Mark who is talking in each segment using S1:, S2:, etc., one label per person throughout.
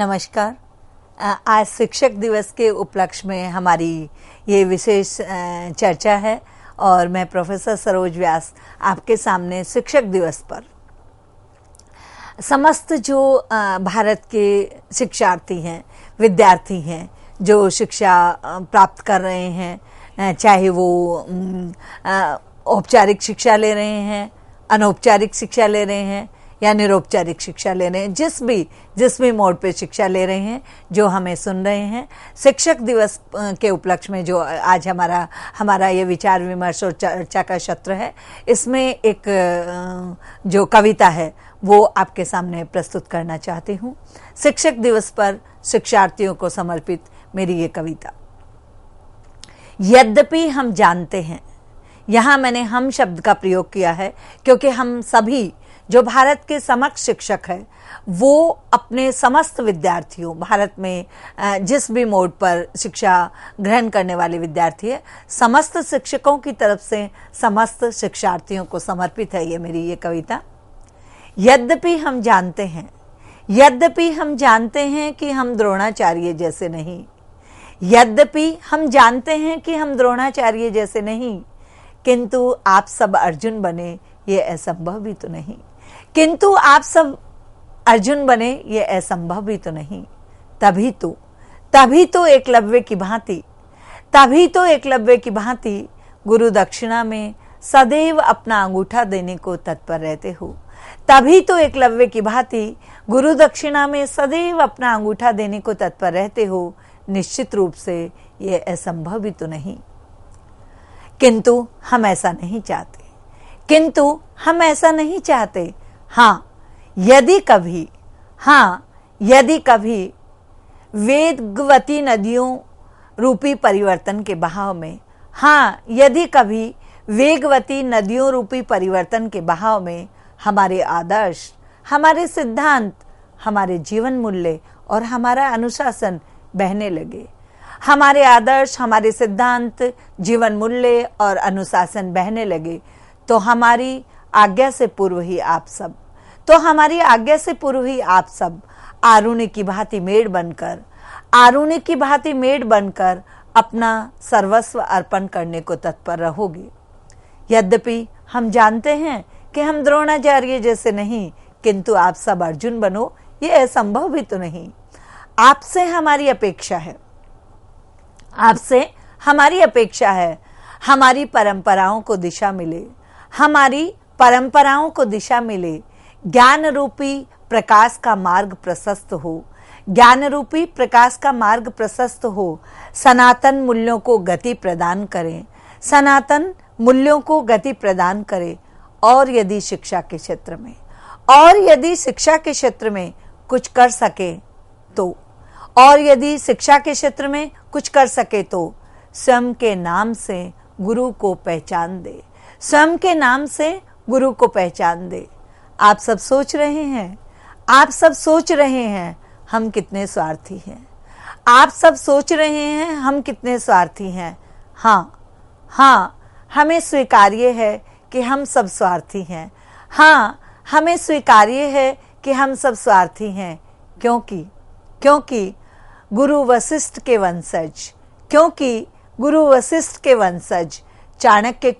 S1: नमस्कार। आज शिक्षक दिवस के उपलक्ष्य में हमारी ये विशेष चर्चा है और मैं प्रोफेसर सरोज व्यास आपके सामने शिक्षक दिवस पर समस्त जो भारत के शिक्षार्थी हैं, विद्यार्थी हैं, जो शिक्षा प्राप्त कर रहे हैं, चाहे वो औपचारिक शिक्षा ले रहे हैं, अनौपचारिक शिक्षा ले रहे हैं या निरौपचारिक शिक्षा ले रहे हैं, जिस भी मोड पे शिक्षा ले रहे हैं, जो हमें सुन रहे हैं, शिक्षक दिवस के उपलक्ष्य में जो आज हमारा ये विचार विमर्श और चर्चा का सत्र है, इसमें एक जो कविता है वो आपके सामने प्रस्तुत करना चाहती हूँ। शिक्षक दिवस पर शिक्षार्थियों को समर्पित मेरी ये कविता। यद्यपि हम जानते हैं, यहाँ मैंने हम शब्द का प्रयोग किया है क्योंकि हम सभी जो भारत के समक्ष शिक्षक है वो अपने समस्त विद्यार्थियों, भारत में जिस भी मोड पर शिक्षा ग्रहण करने वाले विद्यार्थी है, समस्त शिक्षकों की तरफ से समस्त शिक्षार्थियों को समर्पित है ये मेरी ये कविता। यद्यपि हम जानते हैं कि हम द्रोणाचार्य जैसे नहीं, यद्यपि हम जानते हैं कि हम द्रोणाचार्य जैसे नहीं, किंतु आप सब अर्जुन बने ये असंभव भी तो नहीं, किंतु आप सब अर्जुन बने ये असंभव भी तो नहीं। तभी तो एकलव्य की भांति गुरु दक्षिणा में सदैव अपना अंगूठा देने को तत्पर रहते हो। तभी तो एकलव्य की भांति गुरु दक्षिणा में सदैव अपना अंगूठा देने को तत्पर रहते हो। निश्चित रूप से ये असंभव भी तो नहीं, किंतु हम ऐसा नहीं चाहते। यदि कभी वेगवती नदियों रूपी परिवर्तन के बहाव में हमारे आदर्श, हमारे सिद्धांत, हमारे जीवन मूल्य और हमारा अनुशासन बहने लगे, हमारे आदर्श, हमारे सिद्धांत, जीवन मूल्य और अनुशासन बहने लगे, तो हमारी आज्ञा से पूर्व ही आप सब आरुणि की भांति मेड़ बनकर अपना सर्वस्व अर्पण करने को तत्पर रहोगे। यद्यपि हम जानते हैं कि हम द्रोणाचार्य जैसे नहीं, किंतु आप सब अर्जुन बनो ये असंभव भी तो नहीं। आपसे हमारी अपेक्षा है हमारी परंपराओं को दिशा मिले, ज्ञान रूपी प्रकाश का मार्ग प्रशस्त हो, सनातन मूल्यों को गति प्रदान करें, और यदि शिक्षा के क्षेत्र में कुछ कर सके तो स्वयं के नाम से गुरु को पहचान दे। आप सब सोच रहे हैं हम कितने स्वार्थी हैं। हाँ, हमें स्वीकार्य है कि हम सब स्वार्थी हैं, क्योंकि गुरु वशिष्ठ के वंशज चाणक्य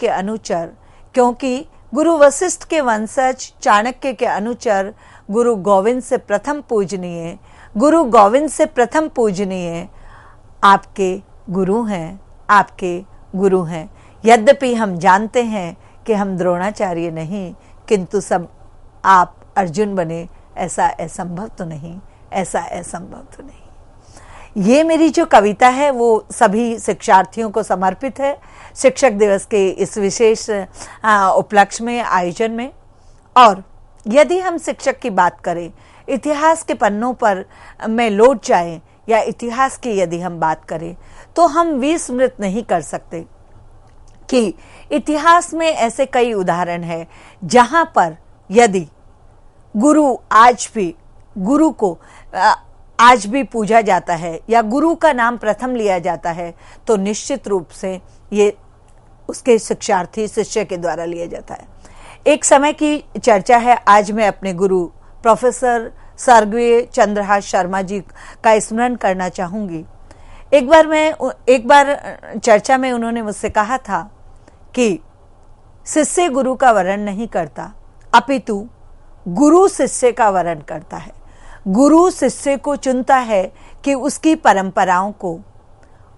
S1: के अनुचर गुरु गोविंद से प्रथम पूजनीय आपके गुरु हैं। यद्यपि हम जानते हैं कि हम द्रोणाचार्य नहीं, किंतु सब आप अर्जुन बने ऐसा असंभव तो नहीं। ये मेरी जो कविता है वो सभी शिक्षार्थियों को समर्पित है शिक्षक दिवस के इस विशेष उपलक्ष्य में, आयोजन में। और यदि हम शिक्षक की बात करें, इतिहास के पन्नों पर में लौट जाएं या इतिहास की यदि हम बात करें, तो हम विस्मृत नहीं कर सकते कि इतिहास में ऐसे कई उदाहरण हैं जहां पर यदि गुरु को आज भी पूजा जाता है या गुरु का नाम प्रथम लिया जाता है, तो निश्चित रूप से ये उसके शिष्य के द्वारा लिया जाता है। एक समय की चर्चा है, आज मैं अपने गुरु प्रोफेसर स्वर्गीय चंद्रहास शर्मा जी का स्मरण करना चाहूंगी। एक बार चर्चा में उन्होंने मुझसे कहा था कि शिष्य गुरु का वरण नहीं करता, अपितु गुरु शिष्य का वरण करता है। गुरु शिष्य को चुनता है कि उसकी परंपराओं को,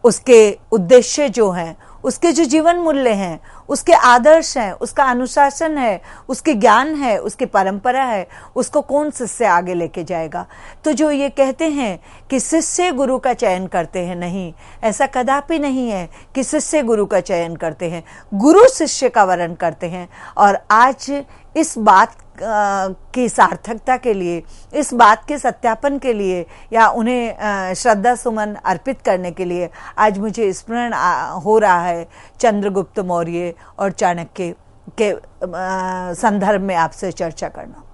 S1: उसके उद्देश्य जो हैं, उसके जो जीवन मूल्य हैं, उसके आदर्श हैं, उसका अनुशासन है, उसके ज्ञान है, उसकी परंपरा है, उसको कौन शिष्य आगे लेके जाएगा। तो जो ये कहते हैं कि शिष्य गुरु का चयन करते हैं, नहीं, ऐसा कदापि नहीं है कि शिष्य गुरु का चयन करते हैं, गुरु शिष्य का वरण करते हैं। और आज इस बात की सार्थकता के लिए, इस बात के सत्यापन के लिए या उन्हें श्रद्धा सुमन अर्पित करने के लिए आज मुझे स्मरण हो रहा है चंद्रगुप्त मौर्य और चाणक्य के संदर्भ में आपसे चर्चा करना।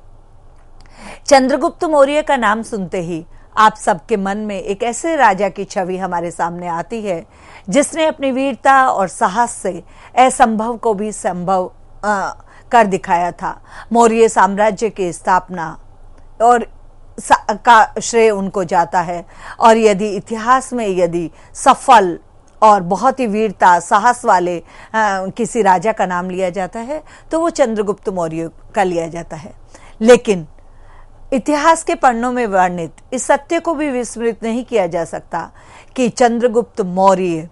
S1: चंद्रगुप्त मौर्य का नाम सुनते ही आप सबके मन में एक ऐसे राजा की छवि हमारे सामने आती है जिसने अपनी वीरता और साहस से असंभव को भी संभव कर दिखाया था। मौर्य साम्राज्य की स्थापना और का श्रेय उनको जाता है। और यदि इतिहास में यदि सफल और बहुत ही वीरता साहस वाले किसी राजा का नाम लिया जाता है तो वो चंद्रगुप्त मौर्य का लिया जाता है। लेकिन इतिहास के पन्नों में वर्णित इस सत्य को भी विस्मृत नहीं किया जा सकता कि चंद्रगुप्त मौर्य,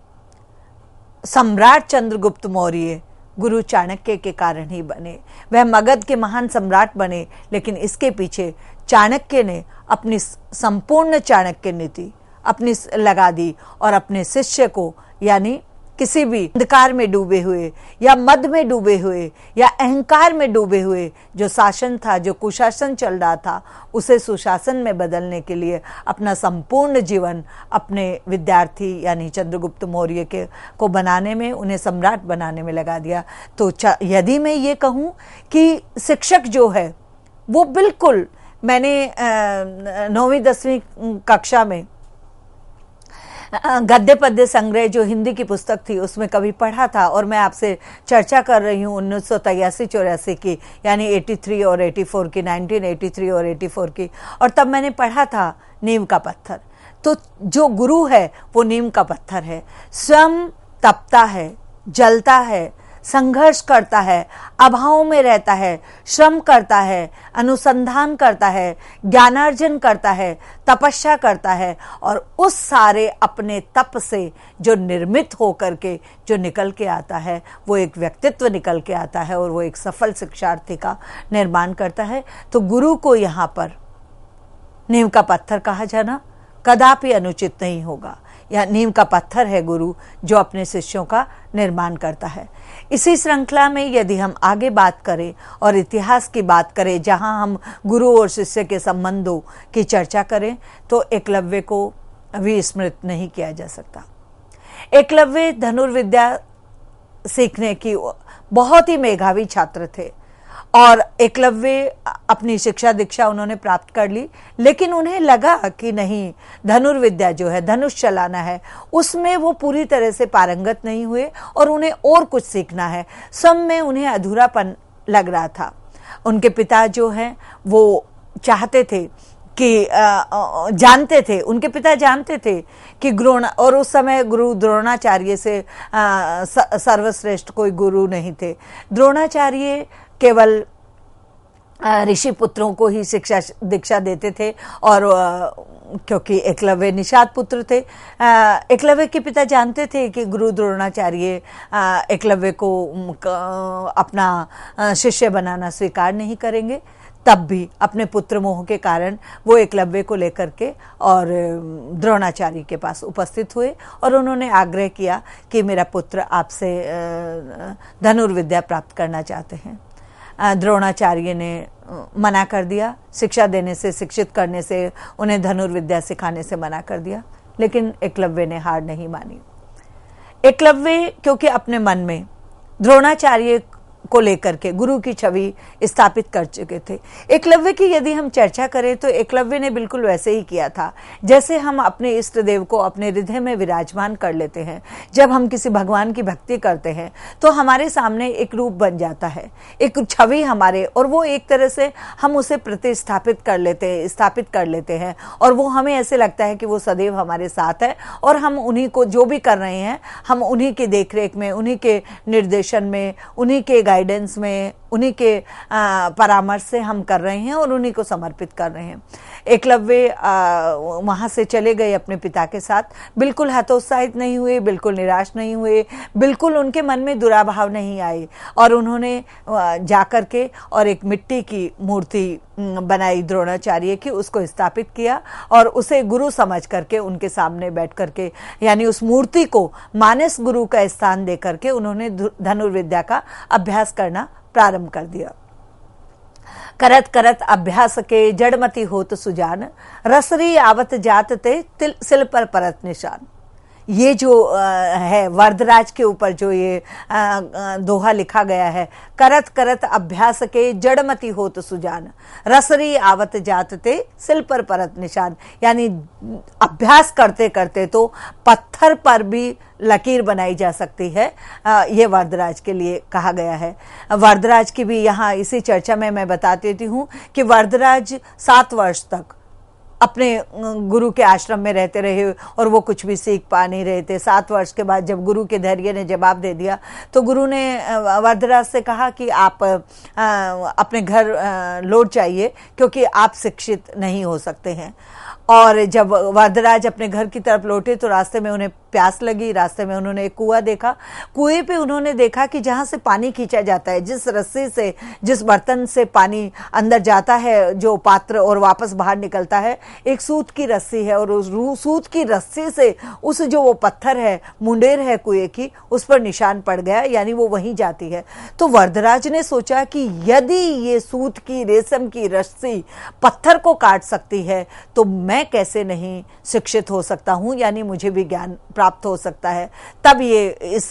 S1: सम्राट चंद्रगुप्त मौर्य गुरु चाणक्य के कारण ही बने। वह मगध के महान सम्राट बने, लेकिन इसके पीछे चाणक्य ने अपनी संपूर्ण चाणक्य नीति अपनी लगा दी और अपने शिष्य को, यानी किसी भी अंधकार में डूबे हुए या मद में डूबे हुए या अहंकार में डूबे हुए जो शासन था, जो कुशासन चल रहा था, उसे सुशासन में बदलने के लिए अपना संपूर्ण जीवन अपने विद्यार्थी यानी चंद्रगुप्त मौर्य के को बनाने में, उन्हें सम्राट बनाने में लगा दिया। तो यदि मैं ये कहूँ कि शिक्षक जो है वो बिल्कुल, मैंने 9वीं 10वीं कक्षा में गद्य पद्य संग्रह जो हिंदी की पुस्तक थी उसमें कभी पढ़ा था, और मैं आपसे चर्चा कर रही हूँ 1983-84 की, यानी 83 और 84 की, 1983 और 84 की। और तब मैंने पढ़ा था नीम का पत्थर। तो जो गुरु है वो नीम का पत्थर है, स्वयं तपता है, जलता है, संघर्ष करता है, अभाव में रहता है, श्रम करता है, अनुसंधान करता है, ज्ञानार्जन करता है, तपस्या करता है, और उस सारे अपने तप से जो निर्मित होकर के जो निकल के आता है वो एक व्यक्तित्व निकल के आता है और वो एक सफल शिक्षार्थी का निर्माण करता है। तो गुरु को यहाँ पर नीम का पत्थर कहा जाना कदापि अनुचित नहीं होगा। या नीम का पत्थर है गुरु जो अपने शिष्यों का निर्माण करता है। इसी श्रृंखला में यदि हम आगे बात करें और इतिहास की बात करें, जहां हम गुरु और शिष्य के संबंधों की चर्चा करें, तो एकलव्य को भी स्मृत नहीं किया जा सकता। एकलव्य धनुर्विद्या सीखने की बहुत ही मेधावी छात्र थे और एकलव्य अपनी शिक्षा दीक्षा उन्होंने प्राप्त कर ली, लेकिन उन्हें लगा कि नहीं, धनुर्विद्या जो है, धनुष चलाना है, उसमें वो पूरी तरह से पारंगत नहीं हुए और उन्हें और कुछ सीखना है। सब में उन्हें अधूरापन लग रहा था। उनके पिता जो हैं वो चाहते थे कि जानते थे, उनके पिता जानते थे कि और उस समय गुरु द्रोणाचार्य से सर्वश्रेष्ठ कोई गुरु नहीं थे। द्रोणाचार्य केवल ऋषि पुत्रों को ही शिक्षा दीक्षा देते थे, और क्योंकि एकलव्य निषाद पुत्र थे, एकलव्य के पिता जानते थे कि गुरु द्रोणाचार्य एकलव्य को अपना शिष्य बनाना स्वीकार नहीं करेंगे। तब भी अपने पुत्र मोह के कारण वो एकलव्य को लेकर के और द्रोणाचार्य के पास उपस्थित हुए और उन्होंने आग्रह किया कि मेरा पुत्र आपसे धनुर्विद्या प्राप्त करना चाहते हैं। द्रोणाचार्य ने मना कर दिया, शिक्षा देने से, शिक्षित करने से, उन्हें धनुर्विद्या सिखाने से मना कर दिया। लेकिन एकलव्य ने हार नहीं मानी। एकलव्य क्योंकि अपने मन में द्रोणाचार्य को लेकर के गुरु की छवि स्थापित कर चुके थे। एकलव्य की यदि हम चर्चा करें तो एकलव्य ने बिल्कुल वैसे ही किया था जैसे हम अपने इष्ट देव को अपने हृदय में विराजमान कर लेते हैं। जब हम किसी भगवान की भक्ति करते हैं तो हमारे सामने एक रूप बन जाता है, एक छवि हमारे, और वो एक तरह से हम उसे प्रतिस्थापित कर लेते हैं, स्थापित कर लेते हैं, और वो हमें ऐसे लगता है कि वो सदैव हमारे साथ है और हम उन्हीं को जो भी कर रहे हैं हम उन्हीं की देखरेख में, उन्हीं के निर्देशन में, उन्हीं के गाइडेंस में, उन्हीं के परामर्श से हम कर रहे हैं और उन्हीं को समर्पित कर रहे हैं। एकलव्य वहां से चले गए अपने पिता के साथ, बिल्कुल हतोत्साहित नहीं हुए, बिल्कुल निराश नहीं हुए, बिल्कुल उनके मन में दुराभाव नहीं आए, और उन्होंने जाकर के और एक मिट्टी की मूर्ति बनाई द्रोणाचार्य की, उसको स्थापित किया और उसे गुरु समझ करके उनके सामने बैठ करके, यानी उस मूर्ति को मानस गुरु का स्थान दे करके उन्होंने धनुर्विद्या का अभ्यास करना प्रारंभ कर दिया। करत करत अभ्यास के जड़मती होत सुजान, रसरी आवत जात ते सिल पर परत निशान। ये जो है वरदराज के ऊपर जो ये दोहा लिखा गया है, करत करत अभ्यास के जड़मती होत सुजान, रसरी आवत जात ते सिल पर परत निशान, यानी अभ्यास करते करते तो पत्थर पर भी लकीर बनाई जा सकती है। ये वरदराज के लिए कहा गया है। वरदराज की भी यहाँ इसी चर्चा में मैं बता देती हूँ कि वरदराज 7 वर्ष तक अपने गुरु के आश्रम में रहते रहे और वो कुछ भी सीख पा नहीं रहे थे। 7 वर्ष के बाद जब गुरु के धैर्य ने जवाब दे दिया तो गुरु ने वरदराज से कहा कि आप अपने घर लौट जाइए क्योंकि आप शिक्षित नहीं हो सकते हैं। और जब वरदराज अपने घर की तरफ लौटे तो रास्ते में उन्हें प्यास लगी। रास्ते में उन्होंने एक कुआं देखा। कुएं पे उन्होंने देखा कि जहां से पानी खींचा जाता है, जिस रस्सी से, जिस बर्तन से पानी अंदर जाता है जो पात्र और वापस बाहर निकलता है, एक सूत की रस्सी है और उस सूत की रस्सी से उस जो वो पत्थर है, मुंडेर है कुएं की, उस पर निशान पड़ गया, यानी वो वहीं जाती है। तो वरदराज ने सोचा कि यदि ये सूत की रेशम की रस्सी पत्थर को काट सकती है तो मैं कैसे नहीं शिक्षित हो सकता हूं, यानी मुझे भी ज्ञान प्राप्त हो सकता है। तब ये इस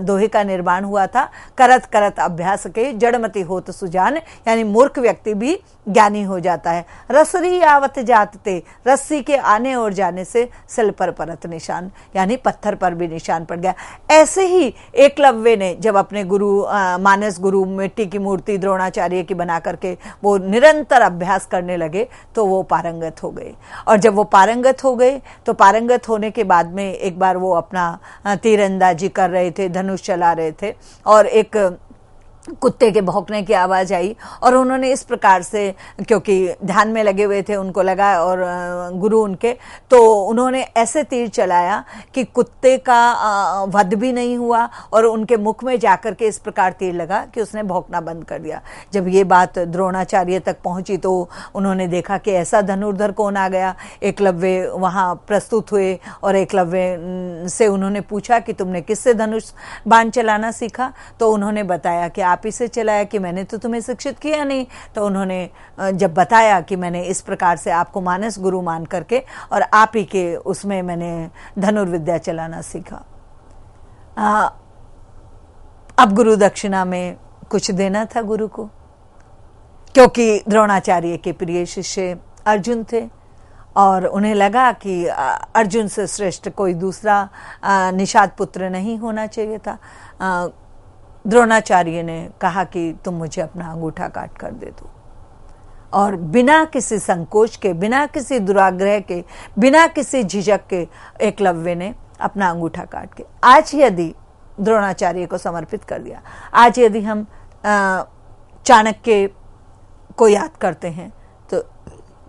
S1: दोहे का निर्माण हुआ था, करत करत अभ्यास के जड़मती होत सुजान, यानी मूर्ख व्यक्ति भी ज्ञानी हो जाता है। रसरी आवत जातते, रस्सी के आने और जाने से सिल पर परत निशान, यानी पत्थर पर भी निशान पड़ गया। ऐसे ही एकलव्य ने जब अपने गुरु मानस गुरु मिट्टी की मूर्ति द्रोणाचार्य की बना करके वो निरंतर अभ्यास करने लगे तो वो पारंगत हो गए। और जब वो पारंगत हो गए तो पारंगत होने के बाद में एक बार वो अपना तीरंदाजी कर रहे थे, धनुष चला रहे थे और एक कुत्ते के भौंकने की आवाज आई और उन्होंने इस प्रकार से, क्योंकि ध्यान में लगे हुए थे, उनको लगा और गुरु उनके, तो उन्होंने ऐसे तीर चलाया कि कुत्ते का वध भी नहीं हुआ और उनके मुख में जाकर के इस प्रकार तीर लगा कि उसने भौंकना बंद कर दिया। जब ये बात द्रोणाचार्य तक पहुंची तो उन्होंने देखा कि ऐसा धनुर्धर कौन आ गया। एकलव्य वहां प्रस्तुत हुए और एकलव्य से उन्होंने पूछा कि तुमने किससे धनुष बाण चलाना सीखा? तो उन्होंने बताया कि आप इसे चलाया, कि मैंने तो तुम्हें शिक्षित किया नहीं। तो उन्होंने जब बताया कि मैंने इस प्रकार से आपको मानस गुरु मान करके और आप ही के उसमें मैंने धनुर्विद्या चलाना सीखा। अब गुरु दक्षिणा में कुछ देना था गुरु को, क्योंकि द्रोणाचार्य के प्रिय शिष्य अर्जुन थे और उन्हें लगा कि अर्जुन से श्रेष्ठ कोई दूसरा निषाद पुत्र नहीं होना चाहिए था। द्रोणाचार्य ने कहा कि तुम मुझे अपना अंगूठा काट कर दे दो, और बिना किसी संकोच के, बिना किसी दुराग्रह के, बिना किसी झिझक के एकलव्य ने अपना अंगूठा काट के आज यदि द्रोणाचार्य को समर्पित कर दिया। आज यदि हम चाणक्य को याद करते हैं तो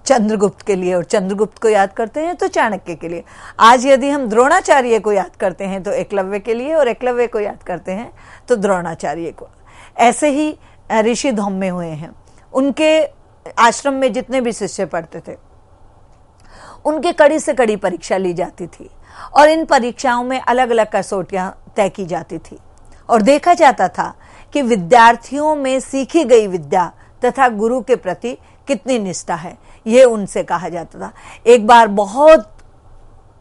S1: चंद्रगुप्त के लिए, और चंद्रगुप्त को याद करते हैं तो चाणक्य के लिए। आज यदि हम द्रोणाचार्य को याद करते हैं तो एकलव्य के लिए, और एकलव्य को याद करते हैं तो द्रोणाचार्य को। ऐसे ही ऋषि धौम्य हुए हैं। उनके आश्रम में जितने भी शिष्य पढ़ते थे उनके कड़ी से कड़ी परीक्षा ली जाती थी और इन परीक्षाओं में अलग अलग कसौटियां तय की जाती थी और देखा जाता था कि विद्यार्थियों में सीखी गई विद्या तथा गुरु के प्रति कितनी निष्ठा है, ये उनसे कहा जाता था। एक बार बहुत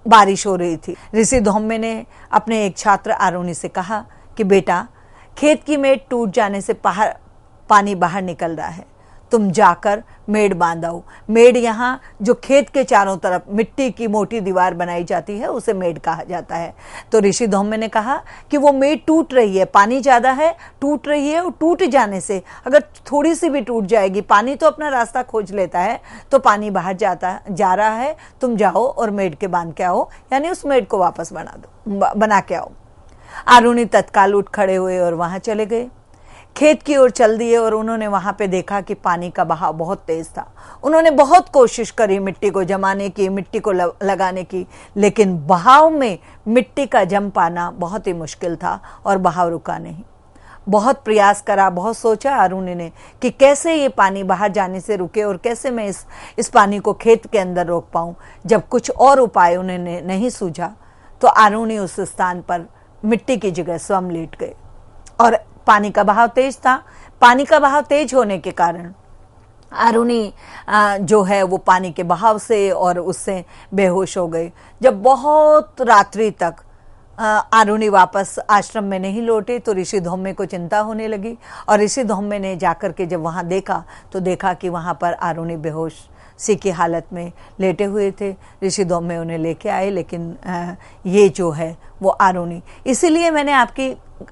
S1: बारिश हो रही थी। ऋषि धौम्य ने अपने एक छात्र आरुणि से कहा कि बेटा, खेत की मेड़ टूट जाने से पानी बाहर निकल रहा है, तुम जाकर मेड़ बांधाओ। मेड़ यहाँ जो खेत के चारों तरफ मिट्टी की मोटी दीवार बनाई जाती है उसे मेड़ कहा जाता है। तो ऋषि धौम्य ने कहा कि वो मेड़ टूट रही है, पानी ज़्यादा है, टूट रही है, और टूट जाने से अगर थोड़ी सी भी टूट जाएगी, पानी तो अपना रास्ता खोज लेता है, तो पानी बाहर जा रहा है, तुम जाओ और मेड़ के बांध के आओ, यानी उस मेड़ को वापस बना के आओ। आरुणि तत्काल उठ खड़े हुए और वहां चले गए, खेत की ओर चल दिए। और उन्होंने वहां पे देखा कि पानी का बहाव बहुत तेज था। उन्होंने बहुत कोशिश करी मिट्टी को जमाने की, मिट्टी को लगाने की, लेकिन बहाव में मिट्टी का जम पाना बहुत ही मुश्किल था और बहाव रुका नहीं। बहुत प्रयास करा, बहुत सोचा आरुणि ने कि कैसे ये पानी बाहर जाने से रुके और कैसे मैं इस पानी को खेत के अंदर रोक पाऊं। जब कुछ और उपाय उन्हें नहीं सूझा तो आरुणि उस स्थान पर मिट्टी की जगह स्वयं लेट गए। और पानी का बहाव तेज था। पानी का बहाव तेज होने के कारण आरुणि जो है वो पानी के बहाव से और उससे बेहोश हो गए। जब बहुत रात्रि तक आरुणि वापस आश्रम में नहीं लौटे तो ऋषि धौम्य को चिंता होने लगी। और ऋषि धौम्य ने जाकर के जब वहां देखा तो देखा कि वहां पर आरुणि बेहोश सी की हालत में लेटे हुए थे। ऋषि धौम्य उन्हें लेके आए, लेकिन ये जो है वो आरुणि, इसीलिए मैंने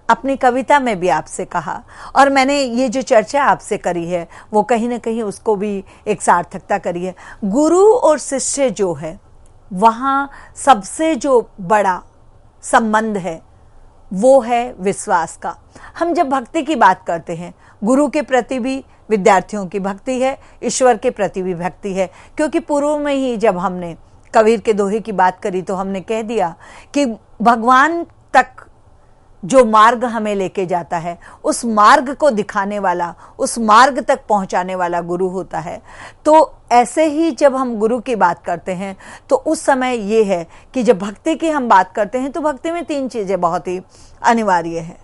S1: अपनी कविता में भी आपसे कहा और मैंने ये जो चर्चा आपसे करी है वो कहीं ना कहीं उसको भी एक सार्थकता करी है। गुरु और शिष्य जो है वहाँ सबसे जो बड़ा संबंध है वो है विश्वास का। हम जब भक्ति की बात करते हैं, गुरु के प्रति भी विद्यार्थियों की भक्ति है, ईश्वर के प्रति भी भक्ति है। क्योंकि पूर्व में ही जब हमने कबीर के दोहे की बात करी तो हमने कह दिया कि भगवान तक जो मार्ग हमें लेके जाता है उस मार्ग को दिखाने वाला, उस मार्ग तक पहुंचाने वाला गुरु होता है। तो ऐसे ही जब हम गुरु की बात करते हैं तो उस समय ये है कि जब भक्ति की हम बात करते हैं तो भक्ति में 3 चीजें बहुत ही अनिवार्य है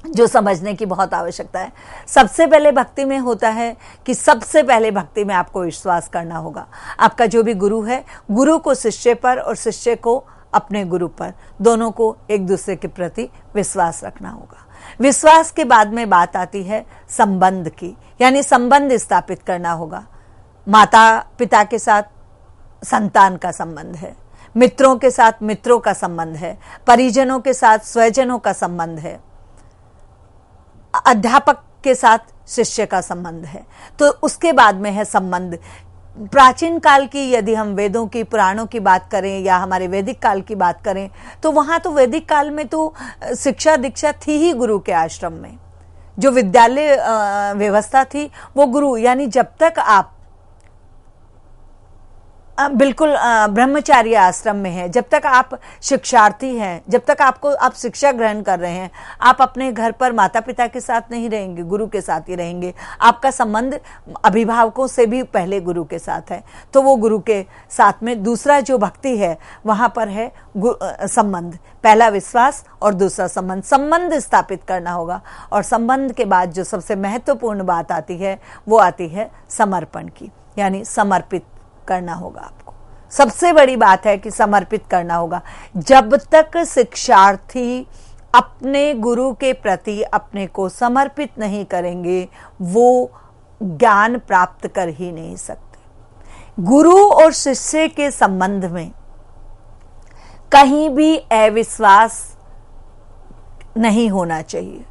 S1: जो समझने की बहुत आवश्यकता है। सबसे पहले भक्ति में होता है कि सबसे पहले भक्ति में आपको विश्वास करना होगा। आपका जो भी गुरु है, गुरु को शिष्य पर और शिष्य को अपने गुरु पर, दोनों को एक दूसरे के प्रति विश्वास रखना होगा। विश्वास के बाद में बात आती है संबंध की, यानी संबंध स्थापित करना होगा। माता पिता के साथ संतान का संबंध है, मित्रों के साथ मित्रों का संबंध है, परिजनों के साथ स्वजनों का संबंध है, अध्यापक के साथ शिष्य का संबंध है। तो उसके बाद में है संबंध। प्राचीन काल की यदि हम वेदों की, पुराणों की बात करें या हमारे वैदिक काल की बात करें तो वहां तो वैदिक काल में तो शिक्षा दीक्षा थी ही गुरु के आश्रम में। जो विद्यालय व्यवस्था थी वो गुरु, यानी जब तक आप बिल्कुल ब्रह्मचार्य आश्रम में है, जब तक आप शिक्षार्थी हैं, जब तक आप शिक्षा ग्रहण कर रहे हैं, आप अपने घर पर माता पिता के साथ नहीं रहेंगे, गुरु के साथ ही रहेंगे। आपका संबंध अभिभावकों से भी पहले गुरु के साथ है। तो वो गुरु के साथ में दूसरा जो भक्ति है वहां पर है संबंध। पहला विश्वास और दूसरा संबंध। संबंध स्थापित करना होगा और संबंध के बाद जो सबसे महत्वपूर्ण बात आती है वो आती है समर्पण की, यानी समर्पित करना होगा आपको। सबसे बड़ी बात है कि समर्पित करना होगा। जब तक शिक्षार्थी अपने गुरु के प्रति अपने को समर्पित नहीं करेंगे वो ज्ञान प्राप्त कर ही नहीं सकते। गुरु और शिष्य के संबंध में कहीं भी अविश्वास नहीं होना चाहिए,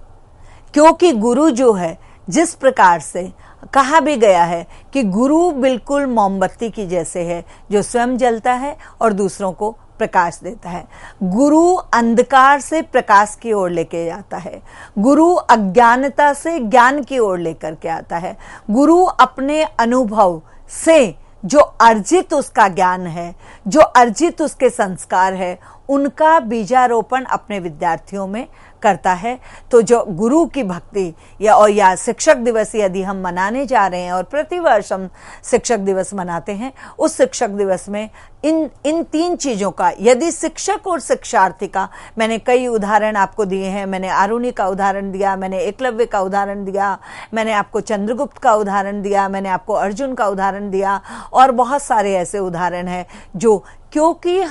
S1: क्योंकि गुरु जो है, जिस प्रकार से कहा भी गया है कि गुरु बिल्कुल मोमबत्ती की जैसे है जो स्वयं जलता है और दूसरों को प्रकाश देता है। गुरु अंधकार से प्रकाश की ओर लेके जाता है। गुरु अज्ञानता से ज्ञान की ओर लेकर के आता है। गुरु अपने अनुभव से जो अर्जित उसका ज्ञान है, जो अर्जित उसके संस्कार है, उनका बीजारोपण अपने विद्यार्थियों में करता है। तो जो गुरु की भक्ति या शिक्षक दिवस यदि हम मनाने जा रहे हैं और प्रतिवर्ष हम शिक्षक दिवस मनाते हैं, उस शिक्षक दिवस में इन 3 चीजों का, यदि शिक्षक और शिक्षार्थी का, मैंने कई उदाहरण आपको दिए हैं। मैंने आरुणि का उदाहरण दिया, मैंने एकलव्य का उदाहरण दिया, मैंने आपको चंद्रगुप्त का उदाहरण दिया, मैंने आपको अर्जुन का उदाहरण दिया और बहुत सारे ऐसे उदाहरण हैं जो, क्योंकि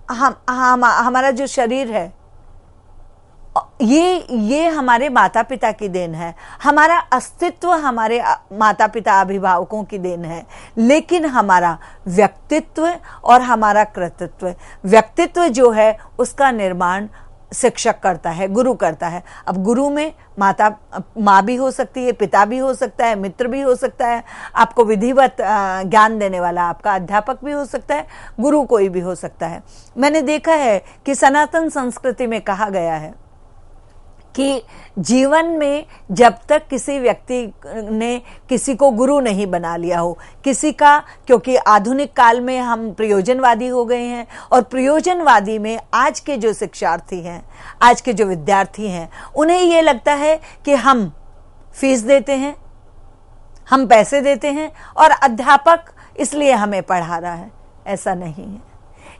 S1: हमारा जो शरीर है, ये हमारे माता पिता की देन है। हमारा अस्तित्व हमारे माता पिता अभिभावकों की देन है। लेकिन हमारा व्यक्तित्व और हमारा कृतित्व, व्यक्तित्व जो है उसका निर्माण शिक्षक करता है, गुरु करता है। अब गुरु में माँ भी हो सकती है, पिता भी हो सकता है, मित्र भी हो सकता है, आपको विधिवत ज्ञान देने वाला आपका अध्यापक भी हो सकता है, गुरु कोई भी हो सकता है। मैंने देखा है कि सनातन संस्कृति में कहा गया है कि जीवन में जब तक किसी व्यक्ति ने किसी को गुरु नहीं बना लिया हो, किसी का, क्योंकि आधुनिक काल में हम प्रयोजनवादी हो गए हैं, और प्रयोजनवादी में आज के जो शिक्षार्थी हैं, आज के जो विद्यार्थी हैं, उन्हें ये लगता है कि हम फीस देते हैं, हम पैसे देते हैं और अध्यापक इसलिए हमें पढ़ा रहा है। ऐसा नहीं है।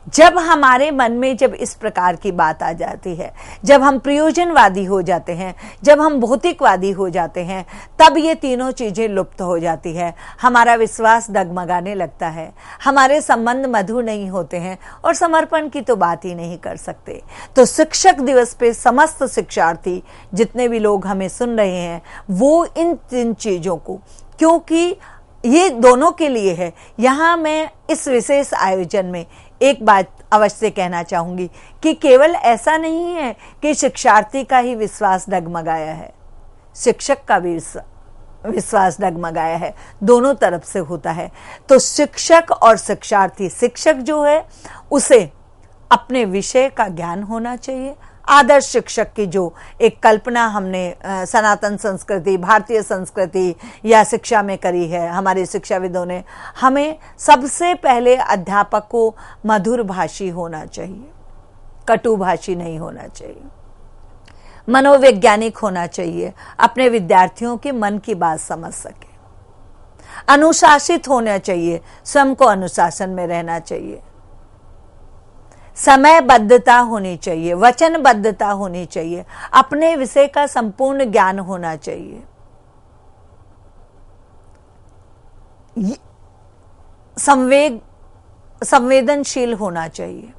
S1: जब हमारे मन में जब इस प्रकार की बात आ जाती है, जब हम प्रयोजनवादी हो जाते हैं, जब हम भौतिकवादी हो जाते हैं, तब ये तीनों चीजें लुप्त हो जाती है। हमारा विश्वास डगमगाने लगता है, हमारे संबंध मधुर नहीं होते हैं, और समर्पण की तो बात ही नहीं कर सकते। तो शिक्षक दिवस पे समस्त शिक्षार्थी जितने भी लोग हमें सुन रहे हैं, वो इन तीन चीजों को, क्योंकि ये दोनों के लिए है। यहाँ मैं इस विशेष आयोजन में एक बात अवश्य कहना चाहूंगी कि केवल ऐसा नहीं है कि शिक्षार्थी का ही विश्वास डगमगाया है, शिक्षक का भी विश्वास डगमगाया है, दोनों तरफ से होता है। तो शिक्षक और शिक्षार्थी, शिक्षक जो है उसे अपने विषय का ज्ञान होना चाहिए। आदर्श शिक्षक की जो एक कल्पना हमने सनातन संस्कृति, भारतीय संस्कृति या शिक्षा में करी है, हमारे शिक्षाविदों ने, हमें सबसे पहले अध्यापक को मधुर भाषी होना चाहिए, कटु भाषी नहीं होना चाहिए, मनोवैज्ञानिक होना चाहिए, अपने विद्यार्थियों के मन की बात समझ सके, अनुशासित होना चाहिए, स्वयं को अनुशासन में रहना चाहिए, समयबद्धता होनी चाहिए, वचनबद्धता होनी चाहिए, अपने विषय का संपूर्ण ज्ञान होना चाहिए, संवेदनशील होना चाहिए,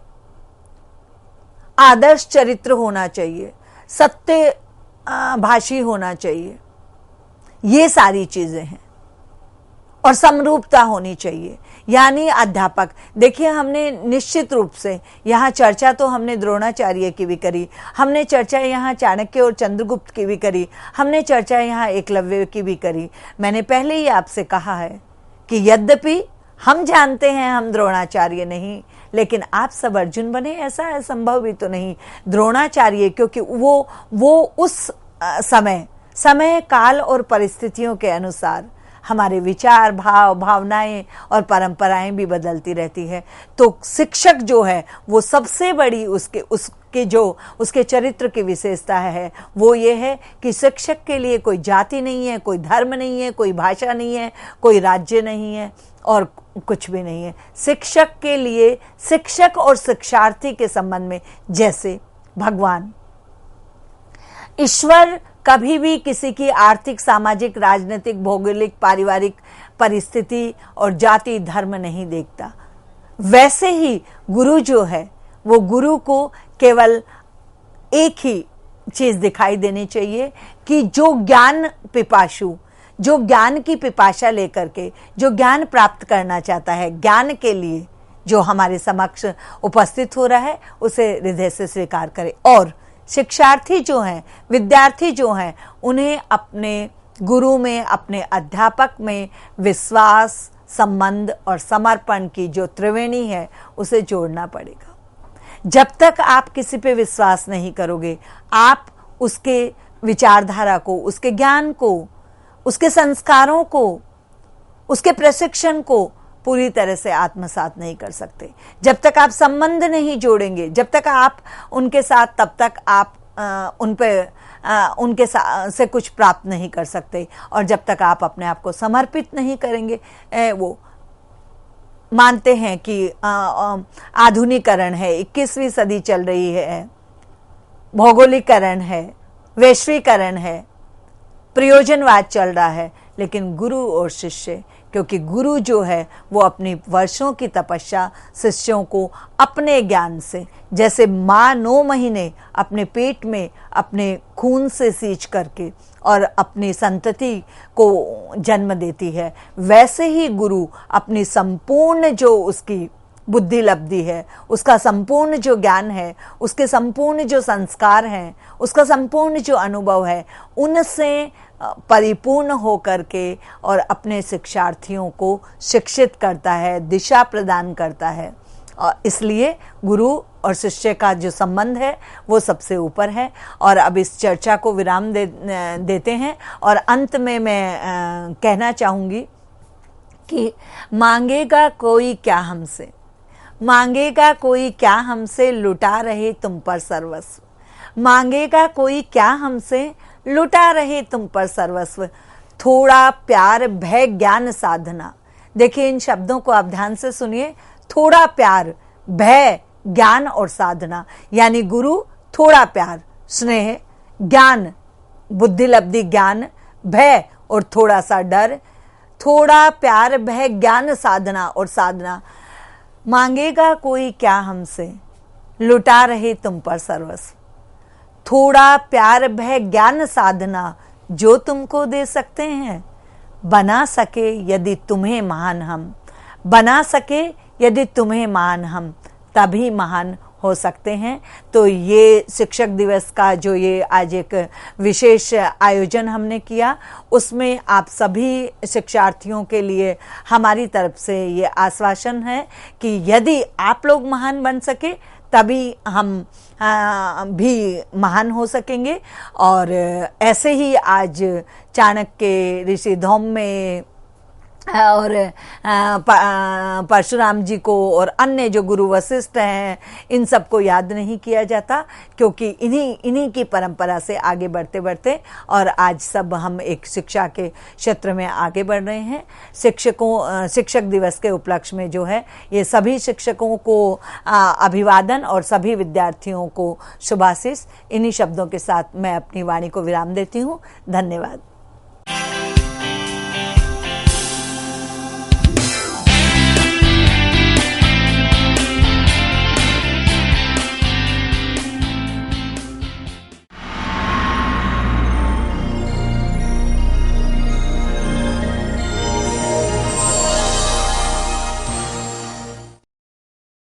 S1: आदर्श चरित्र होना चाहिए, सत्य भाषी होना चाहिए। ये सारी चीजें हैं। और समरूपता होनी चाहिए। यानी अध्यापक, देखिए हमने निश्चित रूप से यहाँ चर्चा तो हमने द्रोणाचार्य की भी करी, हमने चर्चा यहाँ चाणक्य और चंद्रगुप्त की भी करी, हमने चर्चा यहाँ एकलव्य की भी करी। मैंने पहले ही आपसे कहा है कि यद्यपि हम जानते हैं हम द्रोणाचार्य नहीं, लेकिन आप सब अर्जुन बने ऐसा संभव भी तो नहीं। द्रोणाचार्य क्योंकि वो उस समय काल और परिस्थितियों के अनुसार हमारे विचार, भावनाएं और परंपराएं भी बदलती रहती है। तो शिक्षक जो है वो सबसे बड़ी उसके चरित्र की विशेषता है, वो ये है कि शिक्षक के लिए कोई जाति नहीं है, कोई धर्म नहीं है, कोई भाषा नहीं है, कोई राज्य नहीं है और कुछ भी नहीं है। शिक्षक के लिए, शिक्षक और शिक्षार्थी के संबंध में जैसे भगवान, ईश्वर कभी भी किसी की आर्थिक, सामाजिक, राजनीतिक, भौगोलिक, पारिवारिक परिस्थिति और जाति, धर्म नहीं देखता, वैसे ही गुरु जो है वो गुरु को केवल एक ही चीज दिखाई देनी चाहिए कि जो ज्ञान पिपासु, जो ज्ञान की पिपाशा लेकर के जो ज्ञान प्राप्त करना चाहता है, ज्ञान के लिए जो हमारे समक्ष उपस्थित हो रहा है उसे हृदय से स्वीकार करे। और शिक्षार्थी जो हैं, विद्यार्थी जो हैं, उन्हें अपने गुरु में, अपने अध्यापक में विश्वास, संबंध और समर्पण की जो त्रिवेणी है उसे जोड़ना पड़ेगा। जब तक आप किसी पे विश्वास नहीं करोगे, आप उसके विचारधारा को, उसके ज्ञान को, उसके संस्कारों को, उसके प्रशिक्षण को पूरी तरह से आत्मसात नहीं कर सकते। जब तक आप संबंध नहीं जोड़ेंगे, जब तक आप उनके साथ, तब तक आप उनके से कुछ प्राप्त नहीं कर सकते। और जब तक आप अपने आप को समर्पित नहीं करेंगे, वो मानते हैं कि आधुनिकीकरण है, 21वीं सदी चल रही है, भौगोलिकरण है, वैश्वीकरण है, प्रयोजनवाद चल रहा है, लेकिन गुरु और शिष्य क्योंकि गुरु जो है वो अपनी वर्षों की तपस्या शिष्यों को अपने ज्ञान से, जैसे माँ 9 महीने अपने पेट में अपने खून से सींच करके और अपनी संतति को जन्म देती है, वैसे ही गुरु अपनी संपूर्ण जो उसकी बुद्धि लब्धि है, उसका संपूर्ण जो ज्ञान है, उसके संपूर्ण जो संस्कार हैं, उसका संपूर्ण जो अनुभव है, उनसे परिपूर्ण होकर के और अपने शिक्षार्थियों को शिक्षित करता है, दिशा प्रदान करता है। और इसलिए गुरु और शिष्य का जो संबंध है वो सबसे ऊपर है। और अब इस चर्चा को विराम देते हैं और अंत में मैं कहना चाहूँगी कि मांगेगा कोई क्या हमसे, मांगेगा कोई क्या हमसे, लुटा रहे तुम पर सर्वस्व। मांगेगा कोई क्या हमसे, लुटा रहे तुम पर सर्वस्व। थोड़ा प्यार भय ज्ञान साधना। देखिए इन शब्दों को आप ध्यान से सुनिए। थोड़ा प्यार भय ज्ञान और साधना, यानी गुरु थोड़ा प्यार स्नेह ज्ञान बुद्धि लब्धि ज्ञान भय और थोड़ा सा डर। थोड़ा प्यार भय ज्ञान साधना और साधना। मांगेगा कोई क्या हमसे, लुटा रहे तुम पर सर्वस्व। थोड़ा प्यार भय ज्ञान साधना जो तुमको दे सकते हैं। बना सके यदि तुम्हें महान हम, बना सके यदि तुम्हें महान हम, तभी महान हो सकते हैं। तो ये शिक्षक दिवस का जो ये आज एक विशेष आयोजन हमने किया, उसमें आप सभी शिक्षार्थियों के लिए हमारी तरफ से ये आश्वासन है कि यदि आप लोग महान बन सके तभी हम भी महान हो सकेंगे। और ऐसे ही आज चाणक्य ऋषि धौम्य में और परशुराम जी को और अन्य जो गुरु वशिष्ठ हैं, इन सबको याद नहीं किया जाता, क्योंकि इन्हीं की परंपरा से आगे बढ़ते बढ़ते और आज सब हम एक शिक्षा के क्षेत्र में आगे बढ़ रहे हैं। शिक्षक दिवस के उपलक्ष्य में जो है ये सभी शिक्षकों को अभिवादन और सभी विद्यार्थियों को शुभाशीष। इन्हीं शब्दों के साथ मैं अपनी वाणी को विराम देती हूँ। धन्यवाद।